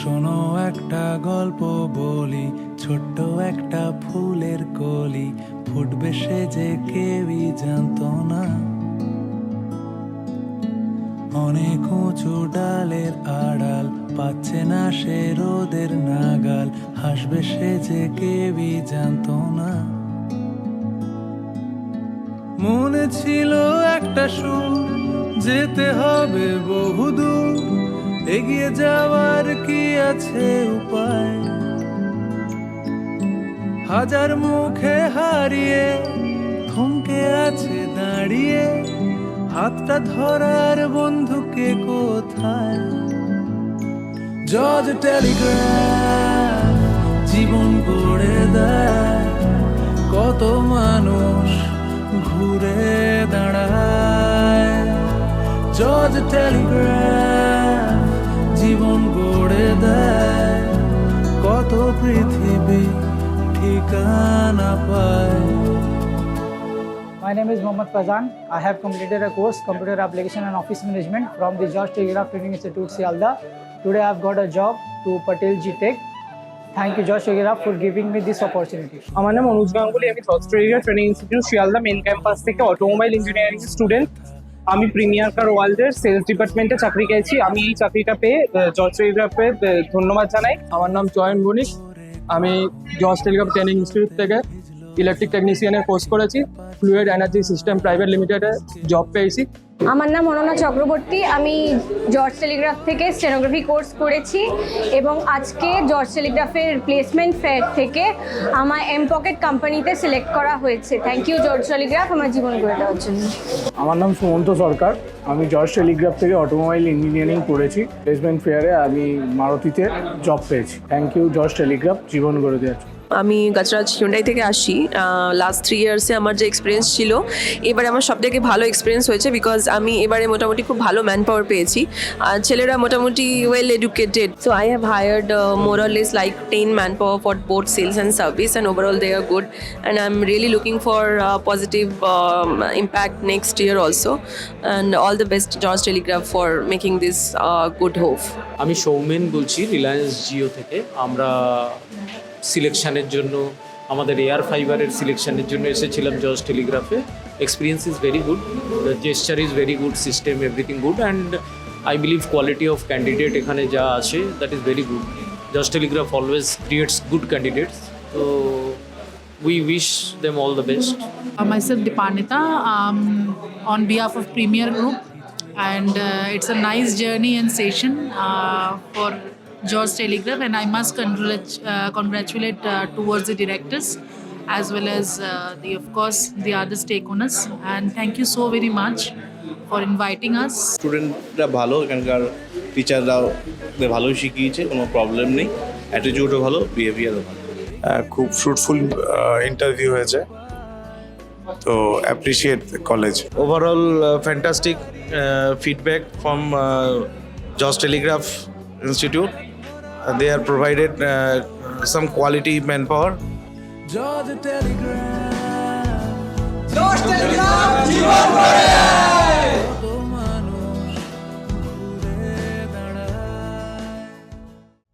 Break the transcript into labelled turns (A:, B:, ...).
A: শোনো একটা গল্প বলি, ছোট্ট একটা ফুলের কলি ফুটবে সে যে কেউই জানতো না। অনেক উঁচু ডালের আড়াল পাচ্ছে না সে রোদের নাগাল, হাসবে সে যে কেউই জানতো না। মনে ছিল একটা সুর, যেতে হবে বহুদূর, এগিয়ে যাওয়ার কি আছে উপায়? হাজার মুখে হারিয়ে থমকে আছে দাঁড়িয়ে, হাতটা ধরার বন্ধুকে কোথায়? জজ টেলিগ্রাফ জীবন গড়ে দেয়, কত মানুষ ঘুরে দাঁড়ায়। জজ টেলিগ্রাফ জীবন গড়ে দেয়, কত পৃথিবী ঠিকানা পায়।
B: My name is Mohammad Fazan. I have completed a course, Computer Application and Office Management from the George Telegraph Training Institute, Sialda. Today I have got a job to Patel G Tech. Thank you, George Telegraph, for giving me this opportunity.
C: আমার নাম অনুজ গাঙ্গুলি, আমি George telegraph training institute Sealdah main campus থেকে automobile engineering student. আমি Premier car ওয়ার্ল্ডের sales ডিপার্টমেন্টে চাকরি পেয়েছি। আমি এই চাকরিটা পেয়ে জর্জ টেলিগ্রাফে ধন্যবাদ জানাই।
D: আমার নাম চয়ন বণিক, আমি জর্জ টেলিগ্রাফ ট্রেনিং ইনস্টিটিউট থেকে ইলেকট্রিক টেকনিশিয়ানের কোর্স করেছি। ফ্লুইড এনার্জি সিস্টেম প্রাইভেট লিমিটেডে জব পেয়েছি।
E: আমার নাম অনন্যা চক্রবর্তী, আমি জর্জ টেলিগ্রাফ থেকে স্টেনোগ্রাফি কোর্স করেছি এবং আজকে জর্জ টেলিগ্রাফের প্লেসমেন্ট ফেয়ার থেকে আমার এমপকেট কোম্পানিতে সিলেক্ট করা হয়েছে। থ্যাংক ইউ জর্জ টেলিগ্রাফ আমার জীবন করে দেওয়ার জন্য।
F: আমার নাম সুমন্ত সরকার, আমি জর্জ টেলিগ্রাফ থেকে অটোমোবাইল ইঞ্জিনিয়ারিং পড়েছি। প্লেসমেন্ট ফেয়ারে আমি মারুতিতে জব পেয়েছি। থ্যাংক ইউ জর্জ টেলিগ্রাফ জীবন গড়ে দেওয়ার জন্য।
G: আমি গাজরাজ হিউন্ডাই থেকে আসি। লাস্ট 3 ইয়ার্সে আমার যে এক্সপিরিয়েন্স ছিল, এবারে আমার সবথেকে ভালো এক্সপিরিয়েন্স হয়েছে বিকজ আমি এবারে মোটামুটি খুব ভালো ম্যান পাওয়ার পেয়েছি। আর ছেলেরা মোটামুটি well educated, so I have hired more or less like 10 man power for both sales and service, and overall they are good, and I am really looking for positive impact next year also, and all the best George Telegraph for making this good hope.
H: আমি সৌমেন বলছি রিলায়েন্স জিও থেকে। আমরা সিলেকশানের জন্য, আমাদের air ফাইবারের সিলেকশানের জন্য এসেছিলাম জর্জ টেলিগ্রাফে। Experience is very good, the gesture is very good, system everything good, and I believe quality of candidate এখানে যা আছে that is very good. George Telegraph always creates good candidates, তো we wish them all the best.
I: Myself Dipanita, on behalf of Premier Group, and it's a nice journey and session for George Telegraph, and I must congratulate towards the directors as well as of course the other stakeholders, and thank you so very much for inviting us.
J: স্টুডেন্টরা ভালো, এখানকার টিচাররাও ভালোই শিখিয়েছে, কোনো problem নেই, অ্যাটিটিউডও ভালো, বিহেভিয়ারও ভালো।
K: খুব ফ্রুটফুল ইন্টারভিউ হয়েছে, তো appreciate college.
J: Overall fantastic feedback from George Telegraph Institute. They are provided some quality manpower.
A: George Telegraph,
L: George Telegraph জীবন গড়ে দেয়।